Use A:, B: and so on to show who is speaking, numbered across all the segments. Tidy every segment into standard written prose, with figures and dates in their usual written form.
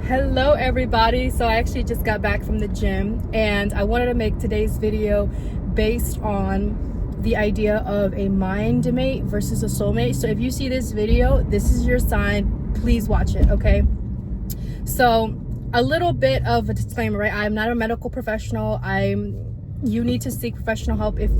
A: Hello everybody. So I actually just got back from the gym and I wanted to make today's video based on the idea of a mind mate versus a soulmate. So if you see this video, this is your sign. Please watch it, okay? So a little bit of a disclaimer, right? I'm not a medical professional. You need to seek professional help if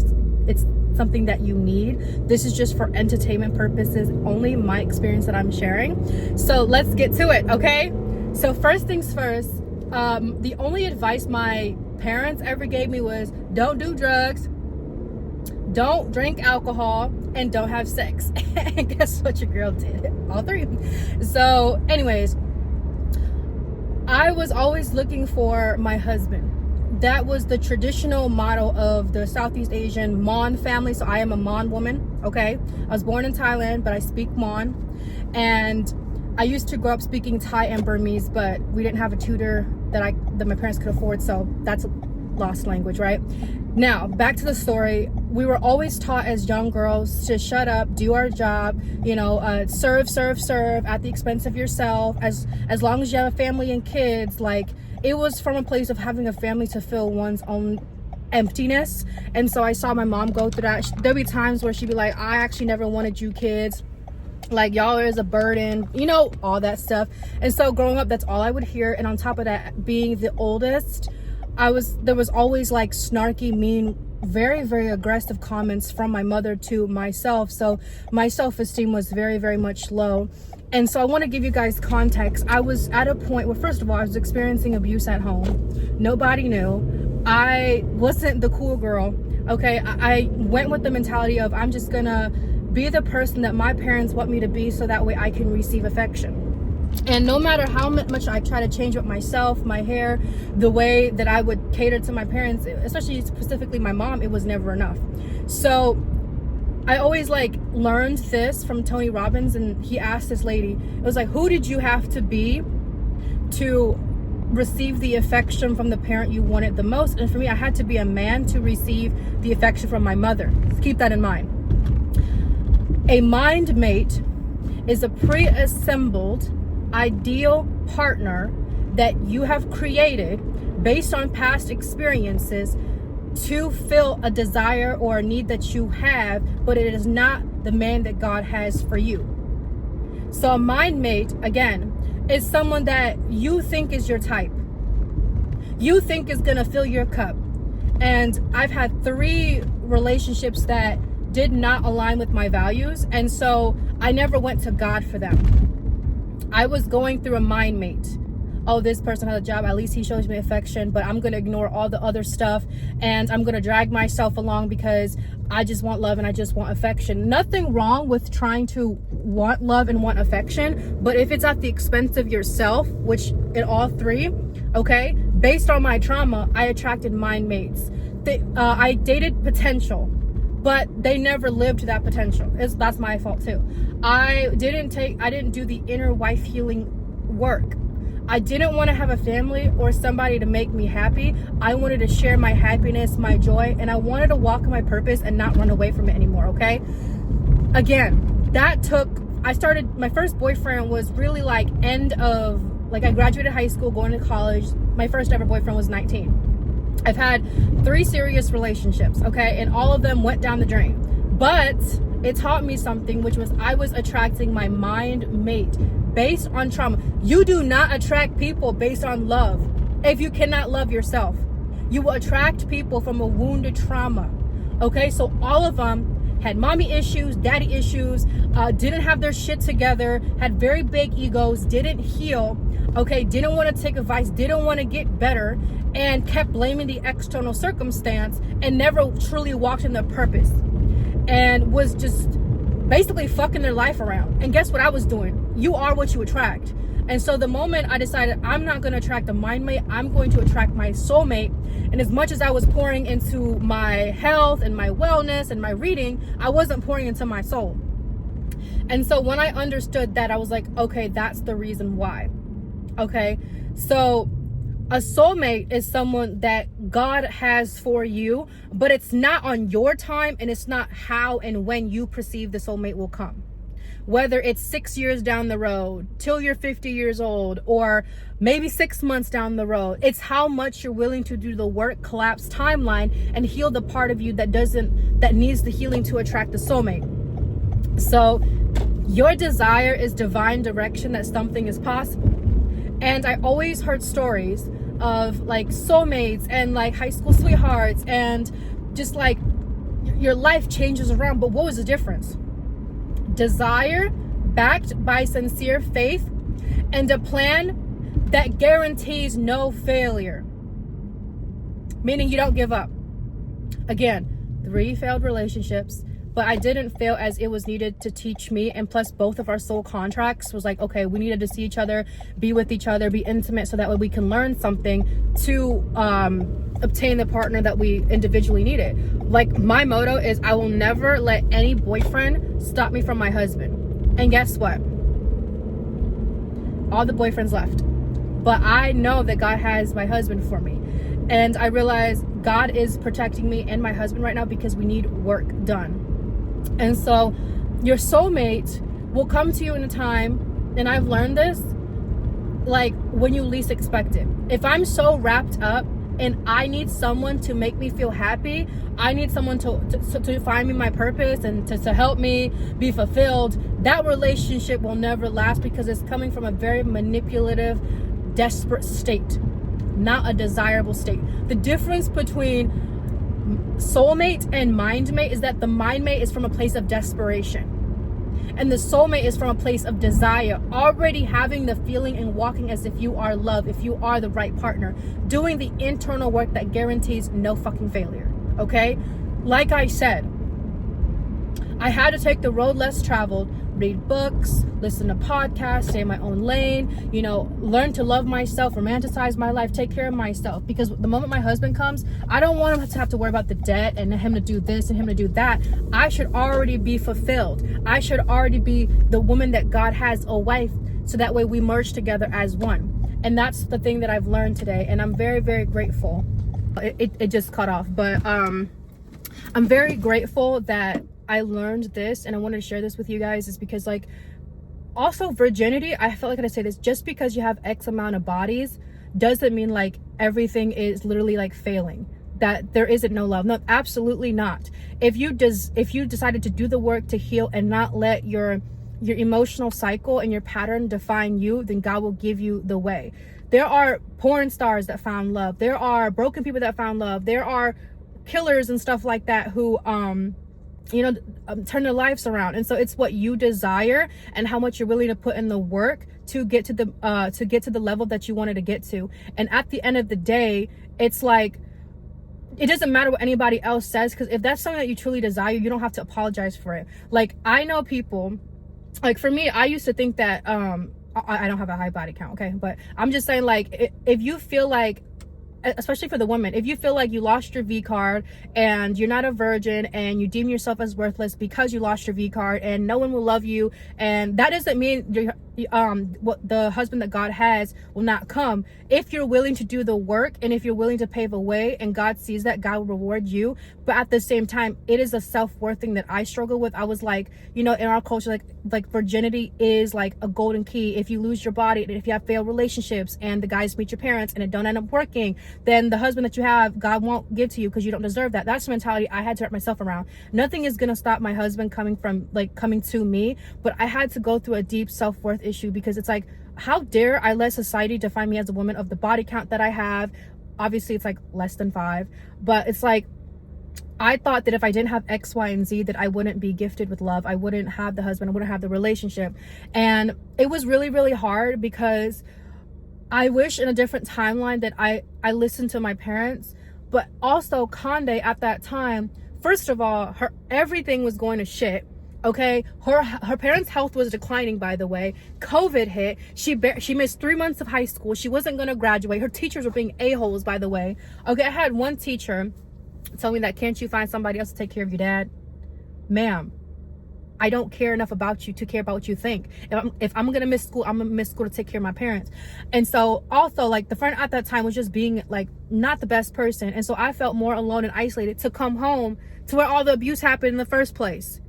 A: it's something that you need. This is just for entertainment purposes, only my experience that I'm sharing. So let's get to it, okay? So first things first, the only advice my parents ever gave me was don't do drugs, don't drink alcohol, and don't have sex. And guess what your girl did? All three. So anyways, I was always looking for my husband. That was the traditional model of the Southeast Asian Mon family. So I am a Mon woman, okay? I was born in Thailand, but I speak Mon. And I used to grow up speaking Thai and Burmese, but we didn't have a tutor that my parents could afford, so that's a lost language, right? Now, back to the story. We were always taught as young girls to shut up, do our job, serve at the expense of yourself. As long as you have a family and kids, like, it was from a place of having a family to fill one's own emptiness. And so I saw my mom go through that. There'd be times where she'd be like, I actually never wanted you kids. Like, y'all is a burden, all that stuff. And so growing up, that's all I would hear. And on top of that, being the oldest, there was always like snarky, mean, very, very aggressive comments from my mother to myself. So my self-esteem was very, very much low. And so I want to give you guys context. I was at a point where, first of all, I was experiencing abuse at home. Nobody knew. I wasn't the cool girl. Okay. I went with the mentality of, I'm just gonna be the person that my parents want me to be so that way I can receive affection. And no matter how much I try to change with myself, my hair, the way that I would cater to my parents, especially specifically my mom, it was never enough. So I always learned this from Tony Robbins, and he asked this lady, it was like, who did you have to be to receive the affection from the parent you wanted the most? And for me, I had to be a man to receive the affection from my mother. Keep that in mind. A mind mate is a pre-assembled ideal partner that you have created based on past experiences to fill a desire or a need that you have, but it is not the man that God has for you. So a mind mate, again, is someone that you think is your type. You think is gonna fill your cup. And I've had 3 relationships that did not align with my values, and so I never went to God for them. I was going through a mind mate. Oh, this person has a job, at least he shows me affection, but I'm gonna ignore all the other stuff and I'm gonna drag myself along because I just want love and I just want affection. Nothing wrong with trying to want love and want affection, but if it's at the expense of yourself, which in all 3, okay, based on my trauma, I attracted mind mates. I dated potential, but they never lived to that potential. That's my fault too. I didn't do the inner wife healing work. I didn't want to have a family or somebody to make me happy. I wanted to share my happiness, my joy, and I wanted to walk in my purpose and not run away from it anymore, okay? Again, my first boyfriend was really I graduated high school, going to college. My first ever boyfriend was 19. I've had 3 serious relationships, okay? And all of them went down the drain. But it taught me something, which was I was attracting my mind mate based on trauma. You do not attract people based on love if you cannot love yourself. You will attract people from a wounded trauma, okay? So all of them had mommy issues, daddy issues, didn't have their shit together, had very big egos, didn't heal, okay, didn't want to take advice, didn't want to get better, and kept blaming the external circumstance and never truly walked in their purpose and was just basically fucking their life around. And guess what I was doing? You are what you attract. And so the moment I decided I'm not going to attract a mind mate, I'm going to attract my soulmate. And as much as I was pouring into my health and my wellness and my reading, I wasn't pouring into my soul. And so when I understood that, I was like, okay, that's the reason why. Okay, so a soulmate is someone that God has for you, but it's not on your time and it's not how and when you perceive the soulmate will come. whether it's 6 years down the road till you're 50 years old, or maybe 6 months down the road. It's how much you're willing to do the work, collapse timeline, and heal the part of you that needs the healing to attract the soulmate. So your desire is divine direction that something is possible. And I always heard stories of like soulmates and like high school sweethearts, and just like your life changes around. But what was the difference? Desire backed by sincere faith and a plan that guarantees no failure, meaning you don't give up. Again, 3 failed relationships, but I didn't fail as it was needed to teach me. And plus, both of our soul contracts was like, okay, we needed to see each other, be with each other, be intimate, so that way we can learn something to obtain the partner that we individually needed. Like, my motto is I will never let any boyfriend stop me from my husband. And guess what? All the boyfriends left. But I know that God has my husband for me. And I realize God is protecting me and my husband right now because we need work done. And so your soulmate will come to you in a time, and I've learned this, like when you least expect it. If I'm so wrapped up and I need someone to make me feel happy, I need someone to find me my purpose and to help me be fulfilled, that relationship will never last because it's coming from a very manipulative, desperate state, not a desirable state. The difference between soulmate and mindmate is that the mindmate is from a place of desperation, and the soulmate is from a place of desire, already having the feeling and walking as if you are love, if you are the right partner, doing the internal work that guarantees no fucking failure. Okay, like I said, I had to take the road less traveled, read books, listen to podcasts, stay in my own lane, learn to love myself, romanticize my life, take care of myself. Because the moment my husband comes, I don't want him to have to worry about the debt and him to do this and him to do that. I should already be fulfilled. I should already be the woman that God has, a wife, so that way we merge together as one. And that's the thing that I've learned today, and I'm very, very grateful. It just cut off, but I'm very grateful that I learned this, and I wanted to share this with you guys, is because, like, also virginity, I felt like I had to say this, just because you have X amount of bodies doesn't mean like everything is literally like failing, that there isn't no love. No, absolutely not. If you decided to do the work to heal and not let your emotional cycle and your pattern define you, then God will give you the way. There are porn stars that found love. There are broken people that found love. There are killers and stuff like that who turn their lives around. And so it's what you desire and how much you're willing to put in the work to get to the level that you wanted to get to. And at the end of the day, it's like, it doesn't matter what anybody else says, because if that's something that you truly desire, you don't have to apologize for it. Like, I know people, like, for me, I used to think that I don't have a high body count, okay, but I'm just saying, like, if you feel like, especially for the woman, if you feel like you lost your V card and you're not a virgin and you deem yourself as worthless because you lost your V card and no one will love you, and that doesn't mean what the husband that God has will not come. If you're willing to do the work and if you're willing to pave a way, and God sees that, God will reward you. But at the same time, it is a self-worth thing that I struggle with. I was like, in our culture, like virginity is like a golden key. If you lose your body, if you have failed relationships and the guys meet your parents and it don't end up working, then the husband that you have, God won't give to you because you don't deserve that. That's the mentality I had to wrap myself around. Nothing is gonna stop my husband coming to me, but I had to go through a deep self-worth issue, because it's like, how dare I let society define me as a woman of the body count that I have. Obviously it's like less than 5, but it's like, I thought that if I didn't have X, Y, and Z, that I wouldn't be gifted with love. I wouldn't have the husband, I wouldn't have the relationship. And it was really, really hard, because I wish in a different timeline that I listened to my parents. But also Conde at that time, first of all, everything was going to shit. Okay, her parents' health was declining, by the way. COVID hit. She missed 3 months of high school. She wasn't going to graduate. Her teachers were being a-holes, by the way. Okay, I had one teacher tell me that, can't you find somebody else to take care of your dad? Ma'am, I don't care enough about you to care about what you think. If I'm going to miss school, I'm going to miss school to take care of my parents. And so also, like, the friend at that time was just being like not the best person. And so I felt more alone and isolated to come home to where all the abuse happened in the first place.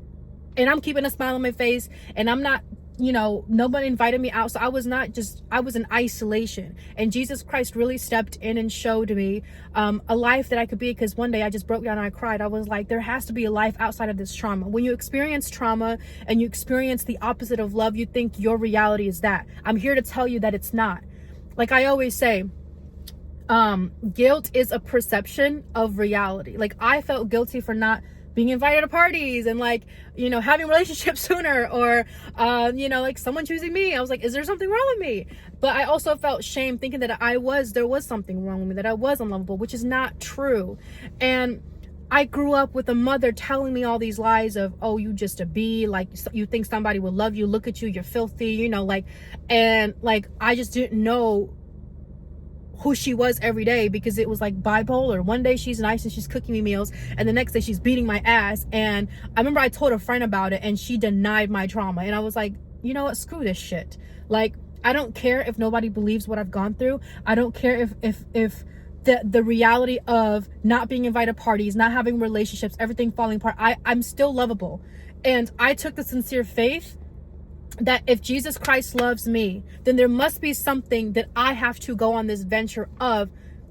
A: and I'm keeping a smile on my face, and I'm not, you know, nobody invited me out. So I was in isolation, and Jesus Christ really stepped in and showed me a life that I could be. Because one day I just broke down and I cried. I was like, there has to be a life outside of this trauma. When you experience trauma and you experience the opposite of love, you think your reality is that. I'm here to tell you that it's not. Like I always say, guilt is a perception of reality. Like I felt guilty for not being invited to parties and, like, you know, having relationships sooner, or you know, like someone choosing me. I was like, is there something wrong with me? But I also felt shame thinking that there was something wrong with me, that I was unlovable, which is not true. And I grew up with a mother telling me all these lies of, oh, you just a bee, like you think somebody will love you, look at you, you're filthy, you know, like, and like I just didn't know who she was every day, because it was like bipolar. One day she's nice and she's cooking me meals, and the next day she's beating my ass. And I remember I told a friend about it, and she denied my trauma, and I was like, you know what, screw this shit. Like, I don't care if nobody believes what I've gone through. I don't care if the reality of not being invited to parties, not having relationships, everything falling apart. I'm still lovable. And I took the sincere faith that if Jesus Christ loves me, then there must be something that I have to go on this venture of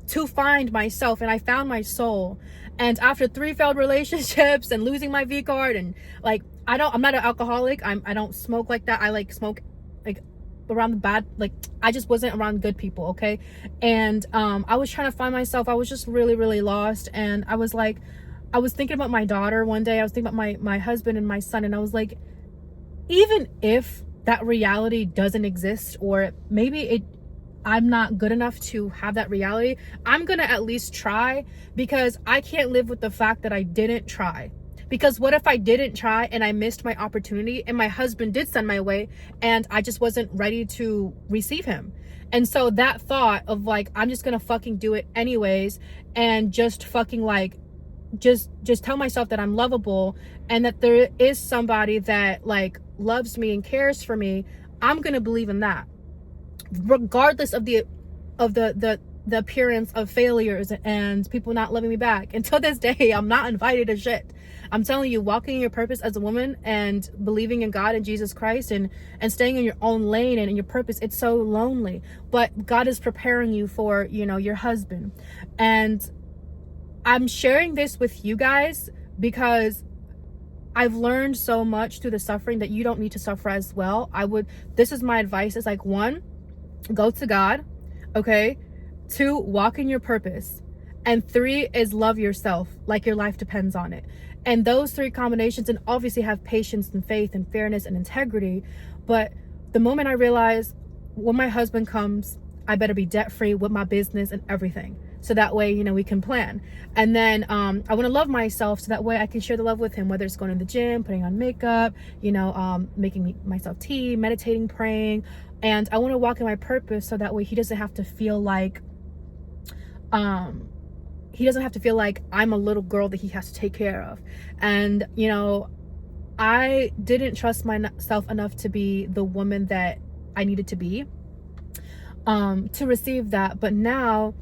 A: to find myself. And I found my soul. And after 3 failed relationships and losing my V card, and like, I'm not an alcoholic. I don't smoke like that. I like smoke like around the bad, like I just wasn't around good people. Okay. And I was trying to find myself. I was just really, really lost. And I was thinking about my daughter one day. I was thinking about my husband and my son. And I was like, even if that reality doesn't exist, or maybe I'm not good enough to have that reality, I'm gonna at least try, because I can't live with the fact that I didn't try. Because what if I didn't try and I missed my opportunity, and my husband did send my way and I just wasn't ready to receive him? And so that thought of like, I'm just gonna fucking do it anyways, and just fucking like just tell myself that I'm lovable, and that there is somebody that like loves me and cares for me, I'm gonna believe in that, regardless of the appearance of failures and people not loving me back. Until this day, I'm not invited to shit. I'm telling you, walking in your purpose as a woman and believing in God and Jesus Christ, and staying in your own lane and in your purpose, it's so lonely. But God is preparing you for, you know, your husband. And I'm sharing this with you guys because I've learned so much through the suffering that you don't need to suffer as well. This is my advice, is like, 1, go to God. Okay. 2, walk in your purpose. And 3 is love yourself like your life depends on it. And those 3 combinations, and obviously have patience and faith and fairness and integrity. But the moment I realized, when my husband comes, I better be debt free with my business and everything. So that way, you know, we can plan. And then I want to love myself, so that way I can share the love with him, whether it's going to the gym, putting on makeup, you know, making myself tea, meditating, praying. And I want to walk in my purpose, so that way he doesn't have to feel like I'm a little girl that he has to take care of. And, you know, I didn't trust myself enough to be the woman that I needed to be to receive that. But now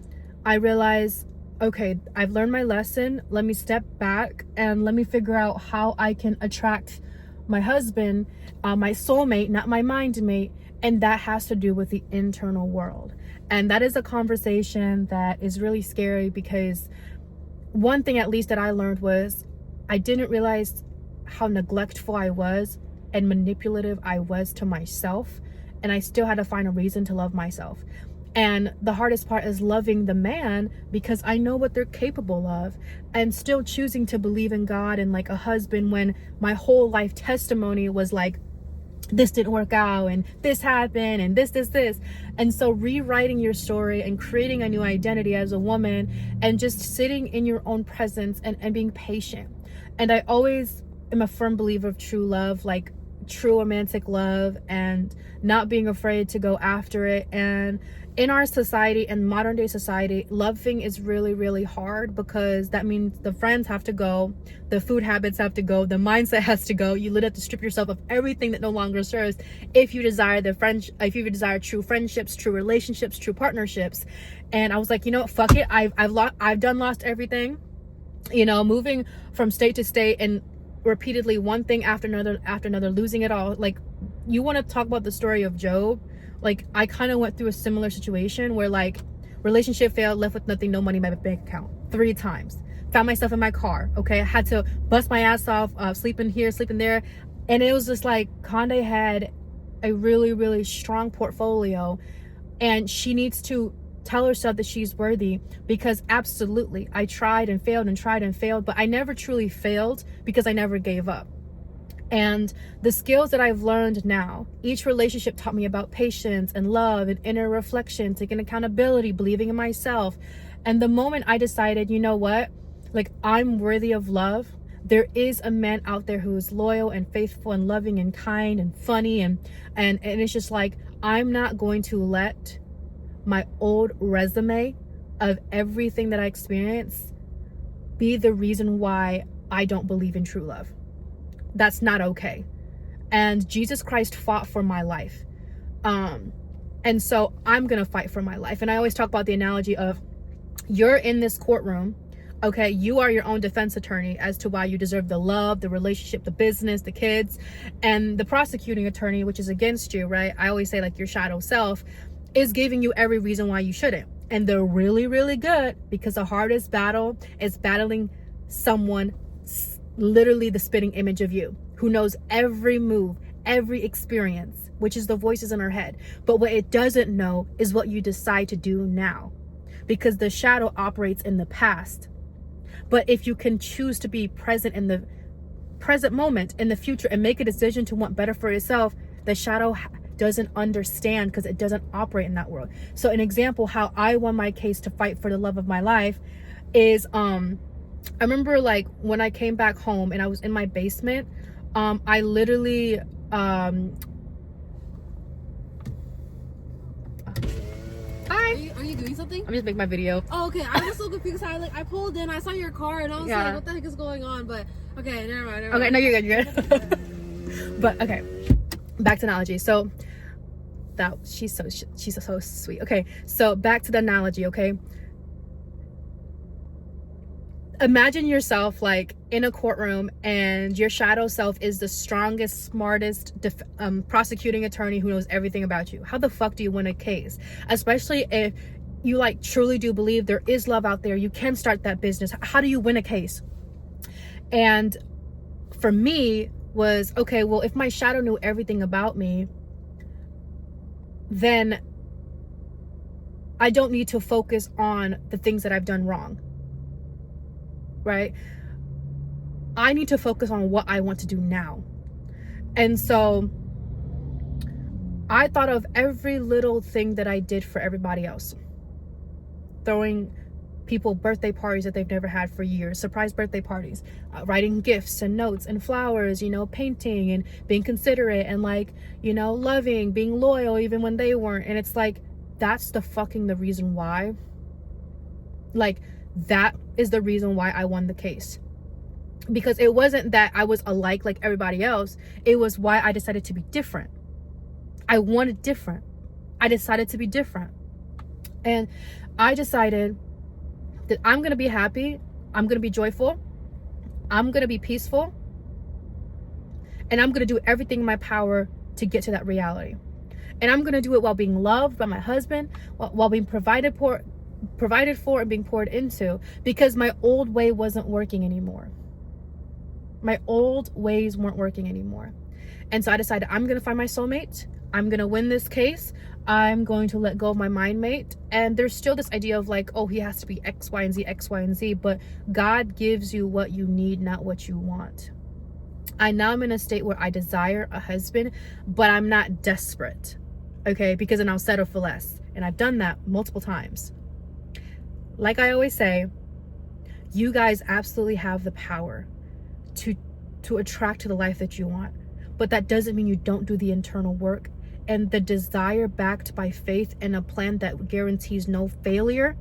A: I realize, okay, I've learned my lesson. Let me step back and let me figure out how I can attract my husband, my soulmate, not my mind mate. And that has to do with the internal world. And that is a conversation that is really scary, because one thing at least that I learned was I didn't realize how neglectful I was and manipulative I was to myself. And I still had to find a reason to love myself. And the hardest part is loving the man, because I know what they're capable of, and still choosing to believe in God and like a husband, when my whole life testimony was like, this didn't work out, and this happened, and this. And so rewriting your story and creating a new identity as a woman, and just sitting in your own presence and being patient. And I always am a firm believer of true love, like true romantic love, and not being afraid to go after it. And in our society, in modern day society, loving is really, really hard, because that means the friends have to go, the food habits have to go, the mindset has to go. You literally have to strip yourself of everything that no longer serves, if you desire true friendships, true relationships, true partnerships. And I was like, you know what, fuck it. I've lost everything, you know, moving from state to state, and repeatedly, one thing after another, losing it all. Like, you want to talk about the story of Job? Like, I kind of went through a similar situation where, like, relationship failed, left with nothing, no money in my bank account 3 times. Found myself in my car. Okay, I had to bust my ass off, sleeping here, sleeping there, and it was just like Conde had a really, really strong portfolio, and she needs to tell herself that she's worthy, because absolutely, I tried and failed and tried and failed, but I never truly failed because I never gave up. And the skills that I've learned now, each relationship taught me about patience and love and inner reflection, taking accountability, believing in myself. And the moment I decided, you know what, like, I'm worthy of love, there is a man out there who is loyal and faithful and loving and kind and funny, and it's just like, I'm not going to let my old resume of everything that I experienced be the reason why I don't believe in true love. That's not okay. And Jesus Christ fought for my life. And so I'm gonna fight for my life. And I always talk about the analogy of, you're in this courtroom, okay, you are your own defense attorney as to why you deserve the love, the relationship, the business, the kids, and the prosecuting attorney, which is against you, right? I always say, like, your shadow self is giving you every reason why you shouldn't. And they're really, really good, because the hardest battle is battling someone literally the spitting image of you, who knows every move, every experience, which is the voices in our head. But what it doesn't know is what you decide to do now, because the shadow operates in the past. But if you can choose to be present in the present moment, in the future, and make a decision to want better for yourself, the shadow doesn't understand, because it doesn't operate in that world. So an example how I won my case to fight for the love of my life is, I remember, like, when I came back home and I was in my basement, I literally, Hi.
B: Are you doing something?
A: I'm just making my video.
B: Oh, okay. I was so confused. I pulled in, I saw your car, and I was
A: Yeah.
B: like, what the heck is going on? But, okay, never mind.
A: Okay, no, you're good. But, okay, back to analogy. So, she's so sweet. Okay, so back to the analogy, okay? Imagine yourself, like, in a courtroom, and your shadow self is the strongest, smartest prosecuting attorney who knows everything about you. How the fuck do you win a case? Especially if you, like, truly do believe there is love out there. You can start that business. How do you win a case? And for me was, okay, well, if my shadow knew everything about me, then I don't need to focus on the things that I've done wrong. Right? I need to focus on what I want to do now. And so I thought of every little thing that I did for everybody else. Throwing people birthday parties that they've never had for years, surprise birthday parties, writing gifts and notes and flowers, you know, painting and being considerate and, like, you know, loving, being loyal even when they weren't. And it's like, that's the reason why. Like, that is the reason why I won the case. Because it wasn't that I was alike like everybody else. It was why I decided to be different. I wanted different. I decided to be different. And I decided that I'm going to be happy. I'm going to be joyful. I'm going to be peaceful. And I'm going to do everything in my power to get to that reality. And I'm going to do it while being loved by my husband, while being provided for and being poured into, because my old way wasn't working anymore. My old ways weren't working anymore. And so I decided, I'm going to find my soulmate. I'm going to win this case. I'm going to let go of my mind mate. And there's still this idea of, like, oh, he has to be X, Y, and Z, X, Y, and Z. But God gives you what you need, not what you want. I now am in a state where I desire a husband, but I'm not desperate. Okay? Because then I'll settle for less. And I've done that multiple times. Like I always say, you guys absolutely have the power to attract to the life that you want. But that doesn't mean you don't do the internal work and the desire backed by faith and a plan that guarantees no failure.